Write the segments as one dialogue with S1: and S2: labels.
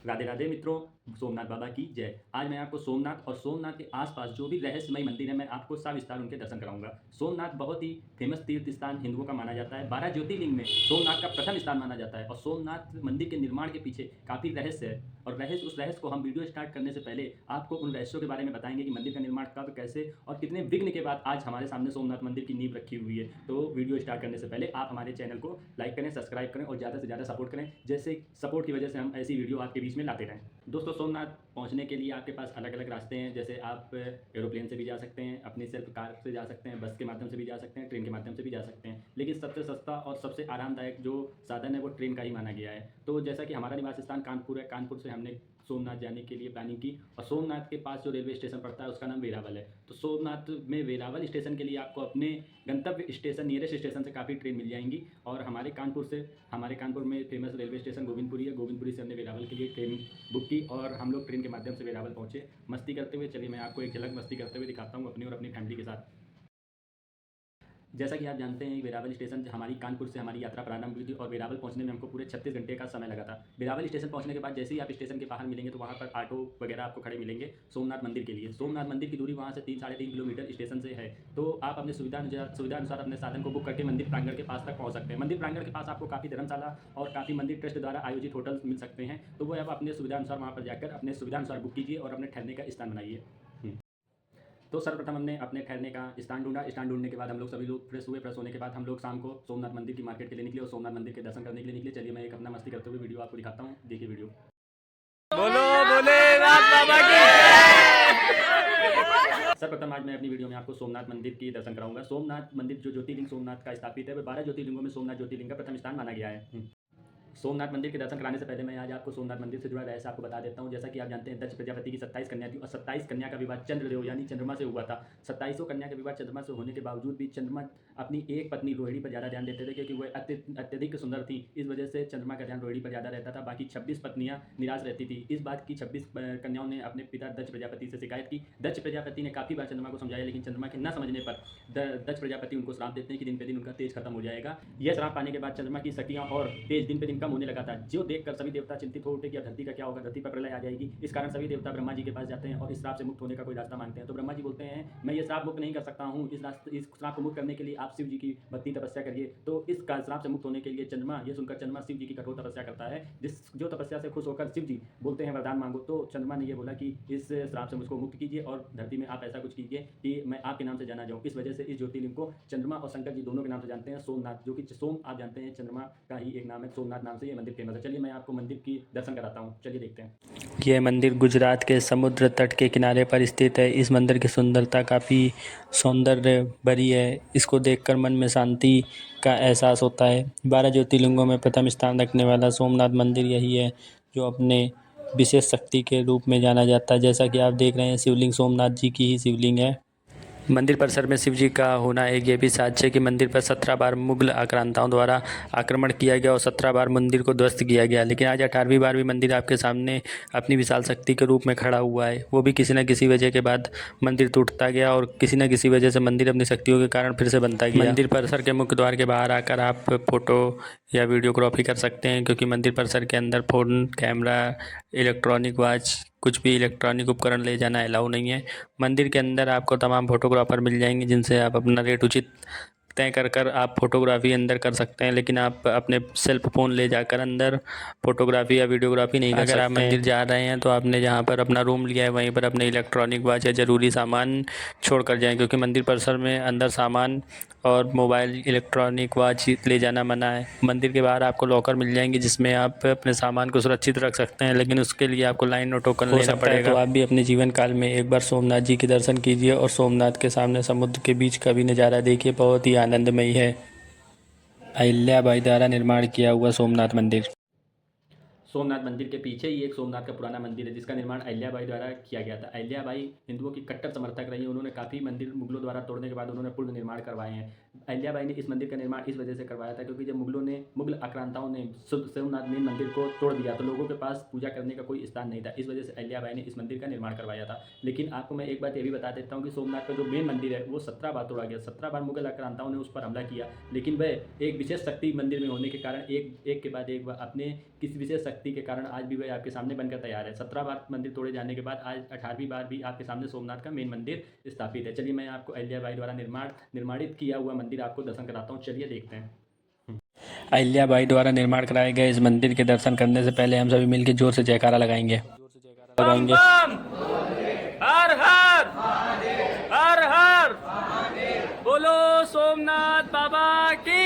S1: राधे राधे मित्रों, सोमनाथ बाबा की जय। आज मैं आपको सोमनाथ और सोमनाथ के आसपास जो भी रहस्यमय मंदिर है, मैं आपको सविस्तार उनके दर्शन कराऊंगा। सोमनाथ बहुत ही फेमस तीर्थ स्थान हिंदुओं का माना जाता है। 12 ज्योतिर्लिंग में सोमनाथ का प्रथम स्थान माना जाता है और सोमनाथ मंदिर के निर्माण के पीछे काफ़ी रहस्य है। और उस रहस्य को हम वीडियो स्टार्ट करने से पहले आपको उन रहस्यों के बारे में बताएंगे कि मंदिर का निर्माण कब, कैसे और कितने विघ्न के बाद आज हमारे सामने सोमनाथ मंदिर की नींव रखी हुई है। तो वीडियो स्टार्ट करने से पहले आप हमारे चैनल को लाइक करें, सब्सक्राइब करें और ज़्यादा से ज़्यादा सपोर्ट करें, जैसे सपोर्ट की वजह से हम ऐसी वीडियो आपके बीच में लाते रहें। दोस्तों, सोमनाथ पहुंचने के लिए आपके पास अलग अलग रास्ते हैं। जैसे आप एरोप्लेन से भी जा सकते हैं, अपनी सेल्फ कार से जा सकते हैं, बस के माध्यम से भी जा सकते हैं, ट्रेन के माध्यम से भी जा सकते हैं। लेकिन सबसे सस्ता और सबसे आरामदायक जो साधन है वो ट्रेन का ही माना गया है। तो जैसा कि हमारा निवास स्थान कानपुर है, कानपुर से हमने सोमनाथ जाने के लिए प्लानिंग की और सोमनाथ के पास जो रेलवे स्टेशन पड़ता है उसका नाम वेरावल है। तो सोमनाथ में वेरावल स्टेशन के लिए आपको अपने गंतव्य स्टेशन, नियरेस्ट स्टेशन से काफ़ी ट्रेन मिल जाएंगी। और हमारे कानपुर में फेमस रेलवे स्टेशन गोविंदपुरी है। गोविंदपुरी से हमने वेरावल के लिए ट्रेन बुक की और हम लोग ट्रेन के माध्यम से वेरावल पहुँचे मस्ती करते हुए। चलिए मैं आपको एक झलक मस्ती करते हुए दिखाता हूँ अपनी और अपनी फैमिली के साथ। जैसा कि आप जानते हैं, वेरावल स्टेशन हमारी कानपुर से हमारी यात्रा प्रारंभ हुई थी और वेरावल पहुंचने में हमको पूरे 36 घंटे का समय लगा था। वेरावल स्टेशन पहुंचने के बाद जैसे ही आप स्टेशन के बाहर मिलेंगे तो वहां पर ऑटो वगैरह आपको खड़े मिलेंगे सोमनाथ मंदिर के लिए। सोमनाथ मंदिर की दूरी वहां से 3-3.5 किलोमीटर स्टेशन से है। तो आप अपने सुविधा अनुसार अपने साधन को बुक करके मंदिर प्रांगण के पास तक पहुँच सकते हैं। मंदिर प्रांगण के पास आपको काफ़ी धर्मशाला और काफ़ी मंदिर ट्रस्ट द्वारा आयोजित होटल मिल सकते हैं। तो वो आप अपने सुविधा अनुसार वहाँ पर जाकर अपने सुविधा अनुसार बुक कीजिए और अपने ठहरने का स्थान बनाइए। तो सर्वप्रथम हमने अपने ठहरने का स्थान ढूंढा। स्थान ढूंढने के बाद हम लोग सभी लोग फ्रेश हुए। फ्रेश होने के बाद हम लोग शाम को सोमनाथ मंदिर की मार्केट के लिए निकले और सोमनाथ मंदिर के दर्शन करने के लिए निकले। चलिए मैं एक अपना मस्ती करते हुए वीडियो आपको दिखाता हूँ, देखिए वीडियो।
S2: बोलो भोलेनाथ बाबा की जय।
S1: सर्वप्रथम आज मैं अपनी वीडियो में आपको सोमनाथ मंदिर की दर्शन कराऊंगा। सोमनाथ मंदिर जो ज्योतिर्लिंग सोमनाथ का स्थापित है, वह 12 ज्योतिर्लिंगों में सोमनाथ ज्योतिर्लिंग का प्रथम स्थान माना गया है। सोमनाथ मंदिर के दर्शन कराने से पहले मैं आज आपको सोमनाथ मंदिर से जुड़ा रहस्य आपको बता देता हूँ। जैसा कि आप जानते हैं, दक्ष प्रजापति की 27 कन्या थी और 27 कन्या का विवाह चंद्रदेव यानी चंद्रमा से हुआ था। 27 कन्या का विवाह चंद्रमा से होने के बावजूद भी चंद्रमा अपनी एक पत्नी रोहिणी पर ज़्यादा ध्यान देते थे, क्योंकि वह अत्यधिक सुंदर थी। इस वजह से चंद्रमा का ध्यान रोहिणी पर ज़्यादा रहता था। बाकी 26 पत्नियां निराश रहती थी। इस बात की 26 कन्याओं ने अपने पिता दक्ष प्रजापति से शिकायत की। दक्ष प्रजापति ने काफ़ी बार चंद्रमा को समझाया, लेकिन चंद्रमा के न समझने पर दक्ष प्रजापति उनको श्राप देते हैं कि दिन पे दिन उनका तेज खत्म हो जाएगा। यह श्राप पाने के बाद चंद्रमा की शक्तियां और तेज दिन पे दिन कम होने लगा था, जो देखकर सभी देवता चिंतित हो उठे कि अब धरती का क्या होगा, धरती पर प्रलय आ जाएगी। इस कारण सभी देवता ब्रह्मा जी के पास जाते हैं और इस श्राप से मुक्त होने का कोई रास्ता मांगते हैं। तो ब्रह्मा जी बोलते हैं, मैं ये श्राप मुक्त नहीं कर सकता हूँ। इस श्राप को मुक्त करने के लिए आप शिव जी की भक्ति तपस्या करिए। तो इस श्राप से मुक्त होने के लिए चंद्रमा, ये सुनकर चंद्रमा शिव जी की कठोर तपस्या करता है। जो तपस्या से खुश होकर शिव जी बोलते हैं वरदान मांगो। तो चंद्रमा ने ये बोला कि इस श्राप से मुझको मुक्त कीजिए और धरती में आप ऐसा कुछ कीजिए कि मैं आपके नाम से जाना जाऊँ। इस वजह से इस ज्योतिर्लिंग को चंद्रमा और शंकर जी दोनों के नाम से जानते हैं, सोमनाथ, जो कि सोम आप जानते हैं चंद्रमा का ही एक नाम है। सोमनाथ नाम से ये मंदिर फेमस है। चलिए मैं आपको मंदिर की दर्शन कराता हूँ, चलिए देखते हैं।
S2: यह मंदिर गुजरात के समुद्र तट के किनारे पर स्थित है। इस मंदिर की सुंदरता काफ़ी सौंदर्य भरी है। इसको देखकर मन में शांति का एहसास होता है। 12 ज्योतिर्लिंगों में प्रथम स्थान रखने वाला सोमनाथ मंदिर यही है, जो अपने विशेष शक्ति के रूप में जाना जाता है। जैसा कि आप देख रहे हैं, शिवलिंग सोमनाथ जी की ही शिवलिंग है। मंदिर परिसर में शिव जी का होना एक ये भी साक्ष्य है कि मंदिर पर 17 बार मुगल आक्रांताओं द्वारा आक्रमण किया गया और 17 बार मंदिर को ध्वस्त किया गया, लेकिन आज 18वीं बार भी मंदिर आपके सामने अपनी विशाल शक्ति के रूप में खड़ा हुआ है। वो भी किसी न किसी वजह के बाद मंदिर टूटता गया और किसी न किसी वजह से मंदिर अपनी शक्तियों के कारण फिर से बनता गया। मंदिर परिसर के मुख्य द्वार के बाहर आकर आप फोटो या वीडियोग्राफी कर सकते हैं, क्योंकि मंदिर परिसर के अंदर फ़ोन, कैमरा, इलेक्ट्रॉनिक वॉच, कुछ भी इलेक्ट्रॉनिक उपकरण ले जाना अलाउ नहीं है। मंदिर के अंदर आपको तमाम फोटोग्राफर मिल जाएंगे, जिनसे आप अपना रेट उचित तय कर आप फोटोग्राफी अंदर कर सकते हैं, लेकिन आप अपने सेल्फ फ़ोन ले जाकर अंदर फोटोग्राफी या वीडियोग्राफी नहीं कर सकते। अगर आप मंदिर जा रहे हैं तो आपने जहाँ पर अपना रूम लिया है वहीं पर अपने इलेक्ट्रॉनिक वॉच या ज़रूरी सामान छोड़ कर जाएँ, क्योंकि मंदिर परिसर में अंदर सामान और मोबाइल, इलेक्ट्रॉनिक वॉच ले जाना मना है। मंदिर के बाहर आपको लॉकर मिल जाएंगे, जिसमें आप अपने सामान को सुरक्षित रख सकते हैं, लेकिन उसके लिए आपको लाइन और टोकन लेना पड़ेगा। तो आप भी अपने जीवन काल में एक बार सोमनाथ जी के दर्शन कीजिए और सोमनाथ के सामने समुद्र के बीच का भी नज़ारा देखिए, बहुत ही आनंदमयी है। अहिल्याबाई द्वारा निर्माण किया हुआ सोमनाथ मंदिर।
S1: सोमनाथ मंदिर के पीछे ही एक सोमनाथ का पुराना मंदिर है, जिसका निर्माण अहिल्याबाई द्वारा किया गया था। अहिल्याबाई हिंदुओं की कट्टर समर्थक रही हैं। उन्होंने काफ़ी मंदिर मुगलों द्वारा तोड़ने के बाद उन्होंने पूर्ण निर्माण करवाए हैं। अहिल्याबाई ने इस मंदिर का निर्माण इस वजह से करवाया था, क्योंकि जब मुगल आक्रांताओं ने सोमनाथ में मंदिर को तोड़ दिया तो लोगों के पास पूजा करने का कोई स्थान नहीं था। इस वजह से अहिल्याबाई ने इस मंदिर का निर्माण करवाया था। लेकिन आपको मैं एक बात ये भी बता देता हूँ कि सोमनाथ का जो मेन मंदिर है वो 17 बार तोड़ा गया। 17 बार मुगल आक्रांताओं ने उस पर हमला किया, लेकिन वह एक विशेष शक्ति मंदिर में होने के कारण एक के बाद एक अपने किसी विशेष शक्ति शक्ति के कारण आज भी वह आपके सामने बनकर तैयार है। 17 बार मंदिर तोड़े जाने के बाद आज 18वीं बार भी आपके सामने सोमनाथ का मेन मंदिर स्थापित है। चलिए मैं आपको अहिल्याबाई द्वारा निर्माणित किया हुआ मंदिर आपको दर्शन कराता हूँ, चलिए देखते हैं।
S2: अहिल्याबाई द्वारा निर्माण कराए गए इस मंदिर के दर्शन करने से पहले हम सभी मिलकर जोर से जयकारा लगाएंगे।
S1: बम बम, हर हर हर हर, बोलो सोमनाथ बाबा की।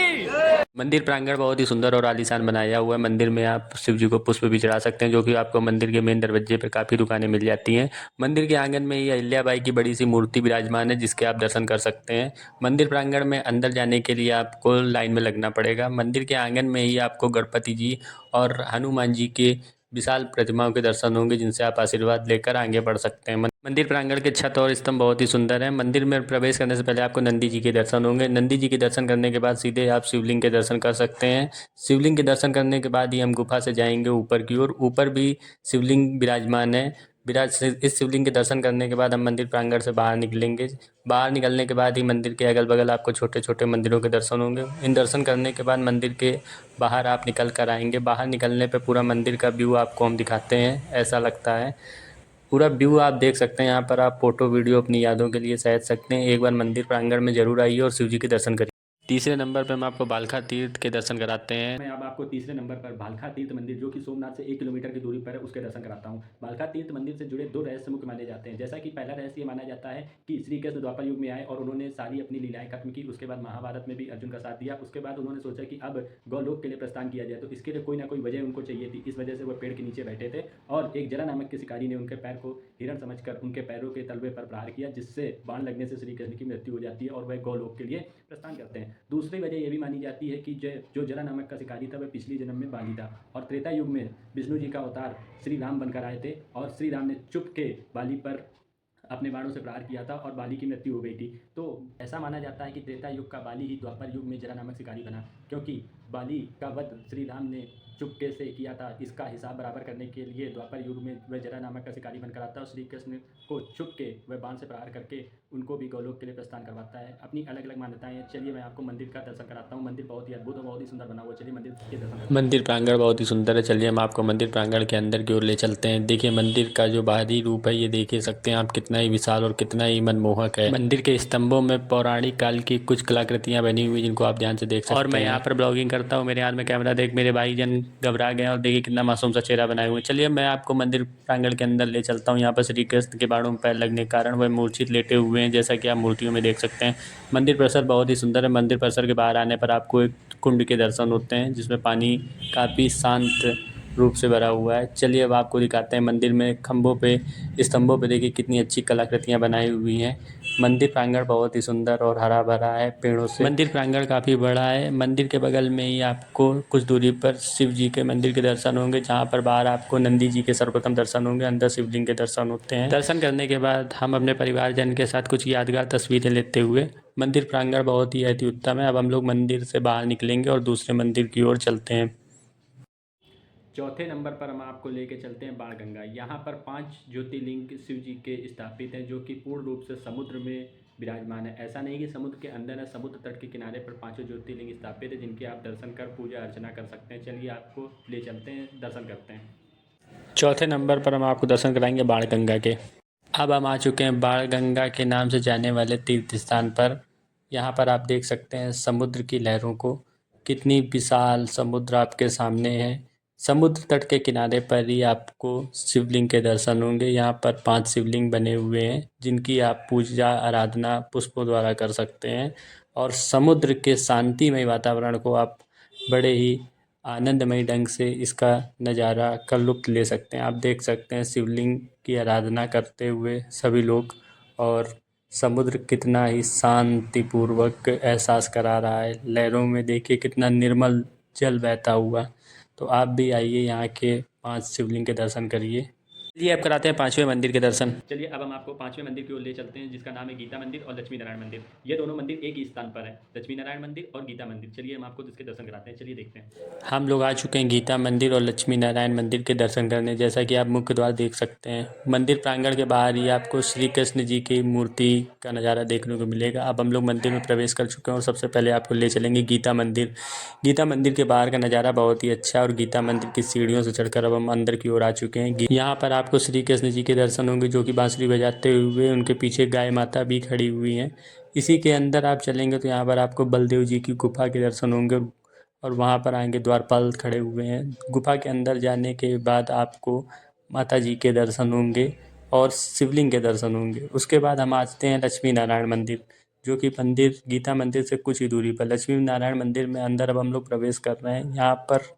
S2: मंदिर प्रांगण बहुत ही सुंदर और आलीशान बनाया हुआ है। मंदिर में आप शिव जी को पुष्प भी चढ़ा सकते हैं, जो कि आपको मंदिर के मेन दरवाजे पर काफ़ी दुकानें मिल जाती हैं। मंदिर के आंगन में ही अहिल्याबाई की बड़ी सी मूर्ति विराजमान है, जिसके आप दर्शन कर सकते हैं। मंदिर प्रांगण में अंदर जाने के लिए आपको लाइन में लगना पड़ेगा। मंदिर के आंगन में ही आपको गणपति जी और हनुमान जी के विशाल प्रतिमाओं के दर्शन होंगे, जिनसे आप आशीर्वाद लेकर आगे बढ़ सकते हैं। मंदिर प्रांगण के छत और स्तंभ बहुत ही सुंदर है। मंदिर में प्रवेश करने से पहले आपको नंदी जी के दर्शन होंगे। नंदी जी के दर्शन करने के बाद सीधे आप शिवलिंग के दर्शन कर सकते हैं। शिवलिंग के दर्शन करने के बाद ही हम गुफा से जाएंगे ऊपर की ओर। ऊपर भी शिवलिंग विराजमान है। इस शिवलिंग के दर्शन करने के बाद हम मंदिर प्रांगण से बाहर निकलेंगे। बाहर निकलने के बाद ही मंदिर के अगल बगल आपको छोटे छोटे मंदिरों के दर्शन होंगे। इन दर्शन करने के बाद मंदिर के बाहर आप निकल कर आएंगे। बाहर निकलने पे पूरा मंदिर का व्यू आपको हम दिखाते हैं, ऐसा लगता है। पूरा व्यू आप देख सकते हैं। यहाँ पर आप फोटो वीडियो अपनी यादों के लिए सहेज सकते हैं। एक बार मंदिर प्रांगण में जरूर आइए और शिव जी के दर्शन करिए। तीसरे नंबर पर हम आपको भालखा तीर्थ के दर्शन कराते हैं।
S1: मैं अब आपको तीसरे नंबर पर भालखा तीर्थ मंदिर, जो कि सोमनाथ से 1 किलोमीटर की दूरी पर है, उसके दर्शन कराता हूँ। भालखा तीर्थ मंदिर से जुड़े 2 रहस्य मुख्य माने जाते हैं। जैसा कि पहला रहस्य ये माना जाता है कि श्री कृष्ण द्वापर युग में आए और उन्होंने सारी अपनी लीलाएं खत्म की। उसके बाद महाभारत में भी अर्जुन का साथ दिया। उसके बाद उन्होंने सोचा कि अब गौलोक के लिए प्रस्थान किया जाए, तो इसके लिए कोई ना कोई वजह उनको चाहिए थी। इस वजह से वह पेड़ के नीचे बैठे थे और एक जरा नामक के शिकारी ने उनके पैर को हिरण समझकर उनके पैरों के तलवे पर प्रहार किया, जिससे बाण लगने से श्री कृष्ण की मृत्यु हो जाती है और वह गौलोक के लिए प्रस्थान करते हैं। दूसरी वजह यह भी मानी जाती है कि जो जरा नामक का शिकारी था वह पिछले जन्म में बाली था और त्रेता युग में विष्णु जी का अवतार श्री राम बनकर आए थे और श्री राम ने चुप के बाली पर अपने बाणों से प्रहार किया था और बाली की मृत्यु हो गई थी। तो ऐसा माना जाता है कि त्रेता युग का बाली ही द्वापर युग में जरा नामक शिकारी बना, क्योंकि बाली का वध श्री राम ने चुपके से किया था। इसका हिसाब बराबर करने के लिए द्वापर युग में वह जरा नामक का शिकारी बनकर आता है और श्री कृष्ण को चुपके वह बाण से प्रहार करके उनको भी गौलोक के लिए प्रस्थान करवाता है। अपनी अलग अलग मान्यताएं हैं। चलिए मैं आपको मंदिर का दर्शन कराता हूँ। मंदिर बहुत ही अद्भुत और बहुत ही सुंदर बना हुआ। चलिए मंदिर के दर्शन।
S2: मंदिर प्रांगण बहुत ही सुंदर है। चलिए हम आपको मंदिर प्रांगण के अंदर की ओर ले चलते हैं। देखिए मंदिर का जो बाहरी रूप है, ये देख ही सकते हैं आप, कितना ही विशाल और कितना ही मनमोहक है। मंदिर के स्तंभों में पौराणिक काल की कुछ कलाकृतियां बनी हुई, जिनको आप ध्यान से देख सकते हैं। और मैं यहाँ पर ब्लॉगिंग करता हूँ, मेरे हाथ में कैमरा देख मेरे भाईजान घबरा गए और देखिए कितना मासूम सा चेहरा बनाए हुए। चलिए मैं आपको मंदिर प्रांगण के अंदर ले चलता हूँ। यहाँ पर श्री कृष्ण के बाणों में पैर लगने के कारण वह मूर्छित लेटे हुए हैं, जैसा कि आप मूर्तियों में देख सकते हैं। मंदिर परिसर बहुत ही सुंदर है। मंदिर परिसर के बाहर आने पर आपको एक कुंड के दर्शन होते हैं, जिसमें पानी काफ़ी शांत रूप से भरा हुआ है। चलिए अब आपको दिखाते हैं। मंदिर में खंभों पे, स्तंभों पे देखिए कितनी अच्छी कलाकृतियाँ बनाई हुई हैं। मंदिर प्रांगण बहुत ही सुंदर और हरा भरा है पेड़ों से। मंदिर प्रांगण काफ़ी बड़ा है। मंदिर के बगल में ही आपको कुछ दूरी पर शिव जी के मंदिर के दर्शन होंगे, जहाँ पर बाहर आपको नंदी जी के सर्वप्रथम दर्शन होंगे। अंदर शिवलिंग के दर्शन होते हैं। दर्शन करने के बाद हम अपने परिवारजन के साथ कुछ यादगार तस्वीरें लेते हुए, मंदिर प्रांगण बहुत ही अति उत्तम है। अब हम लोग मंदिर से बाहर निकलेंगे और दूसरे मंदिर की ओर चलते हैं।
S1: चौथे नंबर पर हम आपको लेके चलते हैं बाणगंगा। यहाँ पर 5 ज्योतिर्लिंग शिव जी के स्थापित हैं, जो कि पूर्ण रूप से समुद्र में विराजमान है। ऐसा नहीं कि समुद्र के अंदर है, समुद्र तट के किनारे पर 5 ज्योतिर्लिंग स्थापित है, जिनके आप दर्शन कर पूजा अर्चना कर सकते हैं। चलिए आपको ले चलते हैं, दर्शन करते हैं।
S2: चौथे नंबर पर हम आपको दर्शन कराएंगे बाणगंगा के। अब हम आ चुके हैं बाणगंगा के नाम से जाने वाले तीर्थ स्थान पर। यहाँ पर आप देख सकते हैं समुद्र की लहरों को। कितनी विशाल समुद्र आपके सामने है। समुद्र तट के किनारे पर ही आपको शिवलिंग के दर्शन होंगे। यहाँ पर 5 शिवलिंग बने हुए हैं, जिनकी आप पूजा आराधना पुष्पों द्वारा कर सकते हैं और समुद्र के शांतिमय वातावरण को आप बड़े ही आनंदमय ढंग से इसका नज़ारा का लुत्फ़ ले सकते हैं। आप देख सकते हैं शिवलिंग की आराधना करते हुए सभी लोग, और समुद्र कितना ही शांतिपूर्वक एहसास करा रहा है। लहरों में देखिए कितना निर्मल जल बहता हुआ। तो आप भी आइए, यहाँ के 5 शिवलिंग के दर्शन करिए। चलिए अब कराते हैं पांचवें मंदिर के दर्शन।
S1: चलिए अब हम आपको पांचवें मंदिर की ओर ले चलते हैं, जिसका नाम है गीता मंदिर और लक्ष्मी नारायण मंदिर। ये दोनों मंदिर एक ही स्थान पर है, लक्ष्मी नारायण मंदिर और गीता मंदिर। चलिए हम आपको इसके दर्शन कराते हैं, चलिए देखते हैं।
S2: हम लोग आ चुके हैं गीता मंदिर और लक्ष्मी नारायण मंदिर के दर्शन करने। जैसा कि आप मुख्य द्वार देख सकते हैं, मंदिर प्रांगण के बाहर ही आपको श्री कृष्ण जी की मूर्ति का नज़ारा देखने को मिलेगा। अब हम लोग मंदिर में प्रवेश कर चुके हैं और सबसे पहले आपको ले चलेंगे गीता मंदिर। गीता मंदिर के बाहर का नज़ारा बहुत ही अच्छा है और गीता मंदिर की सीढ़ियों से चढ़कर अब हम अंदर की ओर आ चुके हैं। यहाँ पर आपको श्री कृष्ण जी के दर्शन होंगे, जो कि बांसुरी बजाते हुए, उनके पीछे गाय माता भी खड़ी हुई हैं। इसी के अंदर आप चलेंगे तो यहाँ पर आपको बलदेव जी की गुफा के दर्शन होंगे और वहाँ पर आएंगे द्वारपाल खड़े हुए हैं। गुफा के अंदर जाने के बाद आपको माता जी के दर्शन होंगे और शिवलिंग के दर्शन होंगे। उसके बाद हम आते हैं लक्ष्मी नारायण मंदिर, जो कि मंदिर गीता मंदिर से कुछ ही दूरी पर। लक्ष्मी नारायण मंदिर में अंदर अब हम लोग प्रवेश कर रहे हैं। यहाँ पर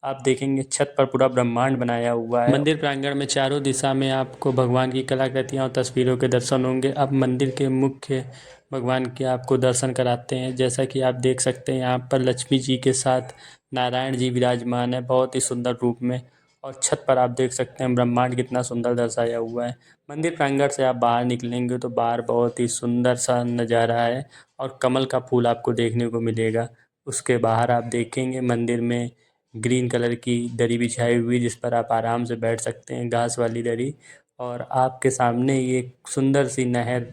S2: आप देखेंगे छत पर पूरा ब्रह्मांड बनाया हुआ है। मंदिर प्रांगण में चारों दिशा में आपको भगवान की कलाकृतियाँ और तस्वीरों के दर्शन होंगे। अब मंदिर के मुख्य भगवान के आपको दर्शन कराते हैं। जैसा कि आप देख सकते हैं, यहाँ पर लक्ष्मी जी के साथ नारायण जी विराजमान है बहुत ही सुंदर रूप में। और छत पर आप देख सकते हैं ब्रह्मांड कितना सुंदर दर्शाया हुआ है। मंदिर प्रांगण से आप बाहर निकलेंगे तो बाहर बहुत ही सुंदर सा नज़ारा है और कमल का फूल आपको देखने को मिलेगा। उसके बाहर आप देखेंगे मंदिर में ग्रीन कलर की दरी बिछाई हुई, जिस पर आप आराम से बैठ सकते हैं, घास वाली दरी। और आपके सामने ये सुंदर सी नहर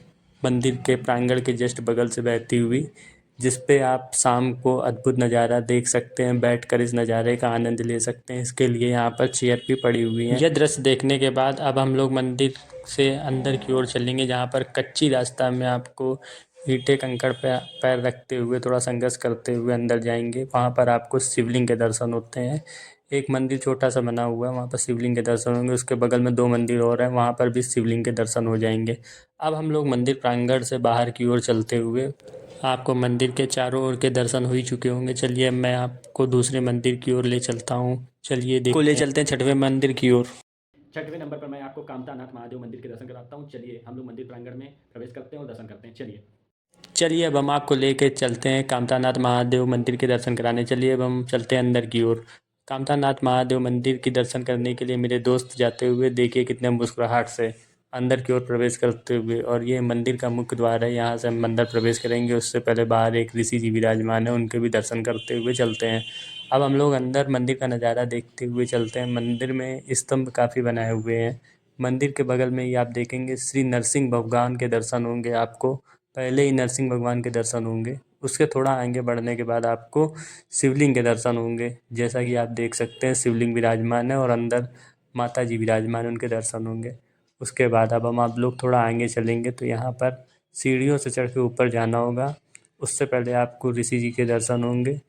S2: मंदिर के प्रांगण के जस्ट बगल से बहती हुई, जिस पे आप शाम को अद्भुत नज़ारा देख सकते हैं, बैठकर इस नज़ारे का आनंद ले सकते हैं। इसके लिए यहाँ पर चेयर भी पड़ी हुई हैं। यह दृश्य देखने के बाद अब हम लोग मंदिर से अंदर की ओर चलेंगे, जहाँ पर कच्ची रास्ता में आपको ईंटें कंकड़ पे पैर रखते हुए थोड़ा संघर्ष करते हुए अंदर जाएंगे। वहाँ पर आपको शिवलिंग के दर्शन होते हैं। एक मंदिर छोटा सा बना हुआ है, वहाँ पर शिवलिंग के दर्शन होंगे। उसके बगल में 2 मंदिर और हैं, वहाँ पर भी शिवलिंग के दर्शन हो जाएंगे। अब हम लोग मंदिर प्रांगण से बाहर की ओर चलते हुए, आपको मंदिर के चारों ओर के दर्शन हो ही चुके होंगे। चलिए मैं आपको दूसरे मंदिर की ओर ले चलता हूँ। चलिए देखो, ले चलते हैं छठवें मंदिर की ओर।
S1: छठवें नंबर पर मैं आपको कामतानाथ महादेव मंदिर के दर्शन कराता हूँ। चलिए हम लोग मंदिर प्रांगण में प्रवेश करते हैं और दर्शन करते हैं,
S2: चलिए अब हम आपको लेके चलते हैं कामतानाथ महादेव मंदिर के दर्शन कराने। चलिए अब हम चलते हैं अंदर की ओर। कामतानाथ महादेव मंदिर के दर्शन करने के लिए मेरे दोस्त जाते हुए देखिए कितने मुस्कुराहट से अंदर की ओर प्रवेश करते हुए। और ये मंदिर का मुख्य द्वार है, यहाँ से हम अंदर प्रवेश करेंगे। उससे पहले बाहर एक ऋषि जी विराजमान है, उनके भी दर्शन करते हुए चलते हैं। अब हम लोग अंदर मंदिर का नज़ारा देखते हुए चलते हैं। मंदिर में स्तंभ काफ़ी बनाए हुए हैं। मंदिर के बगल में ही आप देखेंगे श्री नरसिंह भगवान के दर्शन होंगे आपको। पहले ही नरसिंह भगवान के दर्शन होंगे, उसके थोड़ा आगे बढ़ने के बाद आपको शिवलिंग के दर्शन होंगे। जैसा कि आप देख सकते हैं शिवलिंग विराजमान है और अंदर माता जी विराजमान है, उनके दर्शन होंगे। उसके बाद अब हम आप लोग थोड़ा आगे चलेंगे तो यहाँ पर सीढ़ियों से चढ़ के ऊपर जाना होगा। उससे पहले आपको ऋषि जी के दर्शन होंगे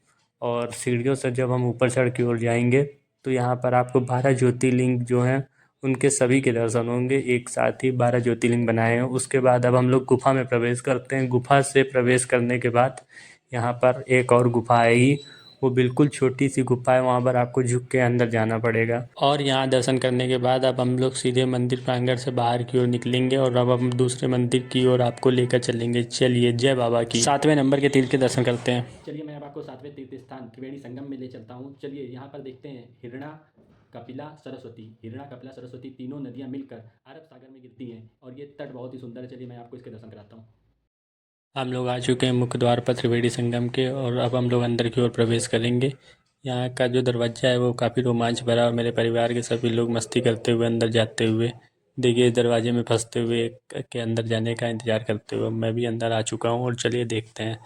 S2: और सीढ़ियों से जब हम ऊपर चढ़ की ओर जाएंगे तो यहाँ पर आपको 12 ज्योतिर्लिंग जो हैं उनके सभी के दर्शन होंगे। एक साथ ही 12 ज्योतिर्लिंग बनाए हैं। उसके बाद अब हम लोग गुफा में प्रवेश करते हैं। गुफा से प्रवेश करने के बाद यहाँ पर एक और गुफा आएगी, वो बिल्कुल छोटी सी गुफा है, वहाँ पर आपको झुक के अंदर जाना पड़ेगा। और यहाँ दर्शन करने के बाद अब हम लोग सीधे मंदिर प्रांगण से बाहर की ओर निकलेंगे और अब हम दूसरे मंदिर की ओर आपको लेकर चलेंगे। चलिए जय बाबा की। 7वें नंबर के तीर्थ के दर्शन करते हैं।
S1: चलिए मैं अब आपको 7वें तीर्थ स्थान त्रिवेणी संगम में ले चलता हूँ। चलिए यहाँ पर देखते हैं हिरणा कपिला सरस्वती। हिरणा कपिला सरस्वती तीनों नदियाँ मिलकर अरब सागर में गिरती हैं और ये तट बहुत ही सुंदर है। चलिए मैं आपको इसके दर्शन कराता हूँ।
S2: हम लोग आ चुके हैं मुख्य द्वार पर त्रिवेणी संगम के और अब हम लोग अंदर की ओर प्रवेश करेंगे। यहाँ का जो दरवाज़ा है वो काफ़ी रोमांच भरा और मेरे परिवार के सभी लोग मस्ती करते हुए अंदर जाते हुए देखिए, इस दरवाजे में फंसते हुए के अंदर जाने का इंतज़ार करते हुए मैं भी अंदर आ चुका हूँ। और चलिए देखते हैं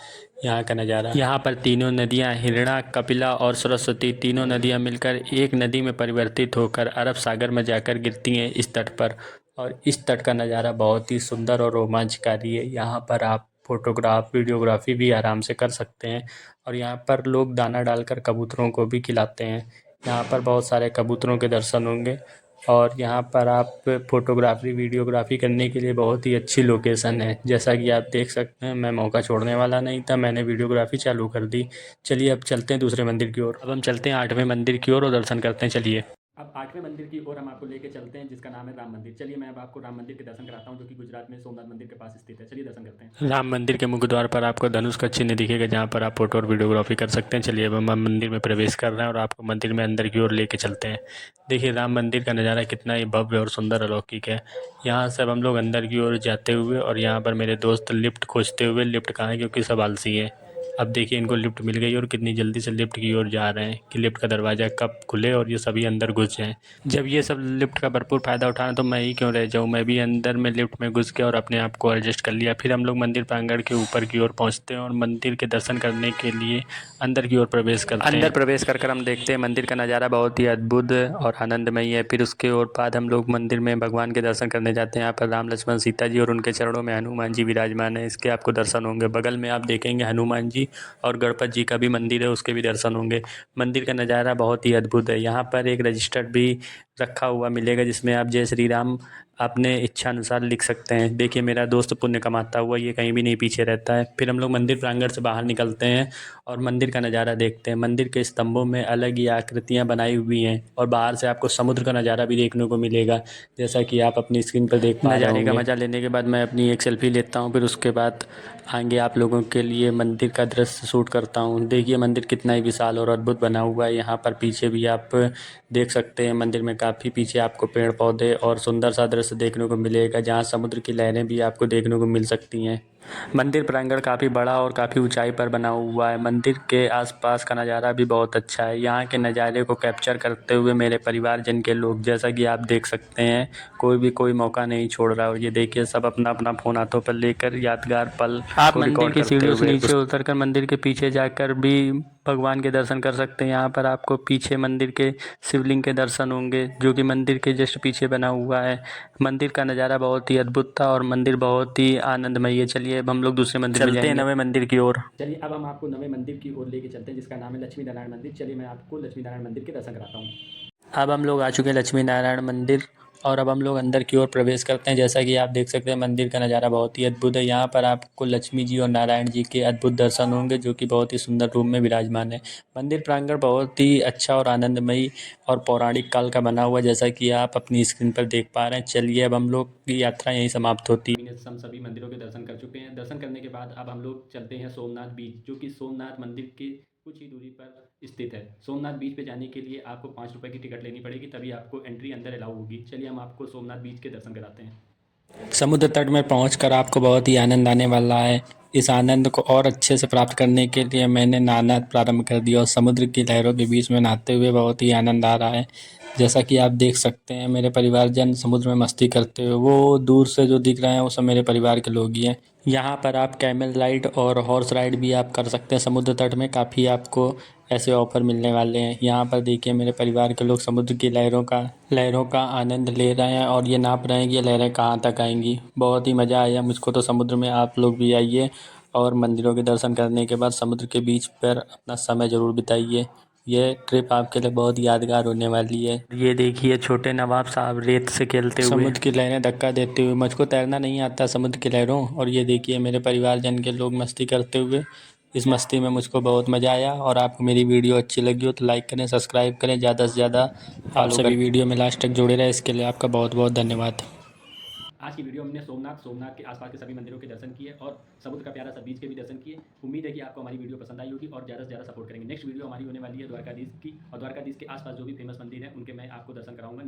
S2: यहाँ का नज़ारा। यहाँ पर तीनों नदियाँ हिरणा कपिला और सरस्वती तीनों नदियाँ मिलकर एक नदी में परिवर्तित होकर अरब सागर में जाकर गिरती हैं इस तट पर। और इस तट का नज़ारा बहुत ही सुंदर और रोमांचकारी है। यहाँ पर आप फ़ोटोग्राफ वीडियोग्राफी भी आराम से कर सकते हैं। और यहाँ पर लोग दाना डालकर कबूतरों को भी खिलाते हैं। यहाँ पर बहुत सारे कबूतरों के दर्शन होंगे और यहाँ पर आप फ़ोटोग्राफी वीडियोग्राफी करने के लिए बहुत ही अच्छी लोकेशन है। जैसा कि आप देख सकते हैं, मैं मौका छोड़ने वाला नहीं था, मैंने वीडियोग्राफी चालू कर दी। चलिए अब चलते हैं दूसरे मंदिर की ओर। अब हम चलते हैं 8वें मंदिर की ओर और दर्शन करते हैं। चलिए।
S1: अब 8वें मंदिर की ओर हम आपको लेके चलते हैं, जिसका नाम है राम मंदिर। चलिए मैं अब आपको राम मंदिर के दर्शन कराता हूँ, जो कि गुजरात में सोमनाथ मंदिर के पास स्थित है। चलिए दर्शन करते हैं।
S2: राम मंदिर के मुख्य द्वार पर आपको धनुष का चिन्ह दिखेगा, जहाँ पर आप फोटो और वीडियोग्राफी कर सकते हैं। चलिए अब हम मंदिर में प्रवेश कर रहे हैं और आपको मंदिर में अंदर की ओर लेके चलते हैं। देखिए राम मंदिर का नज़ारा कितना ही भव्य और सुंदर अलौकिक है। यहाँ से अब हम लोग अंदर की ओर जाते हुए, और यहाँ पर मेरे दोस्त लिफ्ट खोजते हुए, लिफ्ट कहाँ है क्योंकि सब आलसी हैं। अब देखिए इनको लिफ्ट मिल गई और कितनी जल्दी से लिफ्ट की ओर जा रहे हैं कि लिफ्ट का दरवाज़ा कब खुले और ये सभी अंदर घुस जाएं। जब ये सब लिफ्ट का भरपूर फ़ायदा उठाना, तो मैं ही क्यों रह जाऊं। मैं भी अंदर में लिफ्ट में घुस गया और अपने आप को एडजस्ट कर लिया। फिर हम लोग मंदिर प्रांगण के ऊपर की ओर पहुंचते हैं और मंदिर के दर्शन करने के लिए अंदर की ओर प्रवेश करते हैं। अंदर प्रवेश कर हम देखते हैं मंदिर का नज़ारा बहुत ही अद्भुत और आनंदमयी है। फिर उसके और बाद हम लोग मंदिर में भगवान के दर्शन करने जाते हैं। यहाँ पर राम लक्ष्मण सीता जी और उनके चरणों में हनुमान जी विराजमान है। इसके आपको दर्शन होंगे। बगल में आप देखेंगे हनुमान जी और गणपति जी का भी मंदिर है, उसके भी दर्शन होंगे। मंदिर का नज़ारा बहुत ही अद्भुत है। यहाँ पर एक रजिस्टर भी रखा हुआ मिलेगा, जिसमें आप जय श्री राम अपने इच्छा अनुसार लिख सकते हैं। देखिए मेरा दोस्त पुण्य कमाता हुआ ये कहीं भी नहीं पीछे रहता है। फिर हम लोग मंदिर प्रांगण से बाहर निकलते हैं और मंदिर का नज़ारा देखते हैं। मंदिर के स्तंभों में अलग ही आकृतियाँ बनाई हुई हैं और बाहर से आपको समुद्र का नज़ारा भी देखने को मिलेगा, जैसा कि आप अपनी स्क्रीन पर देख पा रहे होंगे। नज़ारे का मज़ा लेने के बाद मैं अपनी एक सेल्फी लेता हूँ। फिर उसके बाद आगे आप लोगों के लिए मंदिर का दृश्य शूट करता हूँ। देखिए मंदिर कितना ही विशाल और अद्भुत बना हुआ है। यहाँ पर पीछे भी आप देख सकते हैं, मंदिर में काफ़ी पीछे आपको पेड़ पौधे और सुंदर सा दृश्य देखने को मिलेगा, जहाँ समुद्र की लहरें भी आपको देखने को मिल सकती हैं। मंदिर प्रांगण काफ़ी बड़ा और काफ़ी ऊंचाई पर बना हुआ है। मंदिर के आसपास का नज़ारा भी बहुत अच्छा है। यहाँ के नज़ारे को कैप्चर करते हुए मेरे परिवारजन के लोग, जैसा कि आप देख सकते हैं, कोई मौका नहीं छोड़ रहा। और ये देखिए सब अपना अपना फ़ोन हाथों पर लेकर यादगार पल आप मंदिर की सीढ़ियों से नीचे उतरकर मंदिर के पीछे जाकर भी भगवान के दर्शन कर सकते हैं। यहाँ पर आपको पीछे मंदिर के शिवलिंग के दर्शन होंगे, जो कि मंदिर के जस्ट पीछे बना हुआ है। मंदिर का नज़ारा बहुत ही अद्भुत था और मंदिर बहुत ही आनंदमय है। चलिए अब हम लोग दूसरे मंदिर में चलते हैं, नवे मंदिर की ओर।
S1: चलिए अब हम आपको नवे मंदिर की ओर लेके चलते हैं, जिसका नाम है लक्ष्मी नारायण मंदिर। चलिए मैं आपको लक्ष्मी नारायण मंदिर के दर्शन कराता हूँ।
S2: अब हम लोग आ चुके हैं लक्ष्मी नारायण मंदिर और अब हम लोग अंदर की ओर प्रवेश करते हैं। जैसा कि आप देख सकते हैं, मंदिर का नज़ारा बहुत ही अद्भुत है। यहाँ पर आपको लक्ष्मी जी और नारायण जी के अद्भुत दर्शन होंगे, जो कि बहुत ही सुंदर रूप में विराजमान है। मंदिर प्रांगण बहुत ही अच्छा और आनंदमयी और पौराणिक काल का बना हुआ, जैसा कि आप अपनी स्क्रीन पर देख पा रहे हैं। चलिए अब हम लोग की यात्रा यहीं समाप्त होती है।
S1: हम सभी मंदिरों के दर्शन कर चुके हैं। दर्शन करने के बाद अब हम लोग चलते हैं सोमनाथ बीच, जो कि सोमनाथ मंदिर के कुछ ही दूरी पर स्थित है। सोमनाथ बीच पे जाने के लिए आपको 5 रुपये की टिकट लेनी पड़ेगी, तभी आपको एंट्री अंदर अलाउ होगी। चलिए हम आपको सोमनाथ बीच के दर्शन कराते हैं।
S2: समुद्र तट में पहुंचकर आपको बहुत ही आनंद आने वाला है। इस आनंद को और अच्छे से प्राप्त करने के लिए मैंने नहाना प्रारंभ कर दिया और समुद्र की लहरों के बीच में नहाते हुए बहुत ही आनंद आ रहा है। जैसा कि आप देख सकते हैं, मेरे परिवारजन समुद्र में मस्ती करते हुए, वो दूर से जो दिख रहे हैं वो सब मेरे परिवार के लोग ही हैं। यहाँ पर आप कैमल राइड और हॉर्स राइड भी आप कर सकते हैं। समुद्र तट में काफ़ी आपको ऐसे ऑफ़र मिलने वाले हैं। यहाँ पर देखिए मेरे परिवार के लोग समुद्र की लहरों का आनंद ले रहे हैं और ये नाप रहे हैं कि ये लहरें कहाँ तक आएंगी। बहुत ही मज़ा आया मुझको तो समुद्र में। आप लोग भी आइए और मंदिरों के दर्शन करने के बाद समुद्र के बीच पर अपना समय ज़रूर बिताइए। ये ट्रिप आपके लिए बहुत यादगार होने वाली है। ये देखिए छोटे नवाब साहब रेत से खेलते हुए, समुद्र की लहरें धक्का देते हुए। मुझको तैरना नहीं आता समुद्र की लहरों, और ये देखिए मेरे परिवारजन के लोग मस्ती करते हुए। इस मस्ती में मुझको बहुत मज़ा आया। और आपको मेरी वीडियो अच्छी लगी हो तो लाइक करें, सब्सक्राइब करें, ज़्यादा से ज़्यादा आप सभी वीडियो में लास्ट तक जुड़े रहें। इसके लिए आपका बहुत बहुत धन्यवाद।
S1: आज की वीडियो में हमने सोमनाथ के आसपास के सभी मंदिरों के दर्शन किए और समुद्र का प्यारा सा बीच के भी दर्शन किए। उम्मीद है कि आपको हमारी वीडियो पसंद आई होगी और ज़्यादा से ज़्यादा सपोर्ट करेंगे। नेक्स्ट वीडियो हमारी होने वाली है द्वारकाधीश की, और द्वारकाधीश के आसपास जो भी फेमस मंदिर हैं उनके मैं आपको दर्शन कराऊंगा।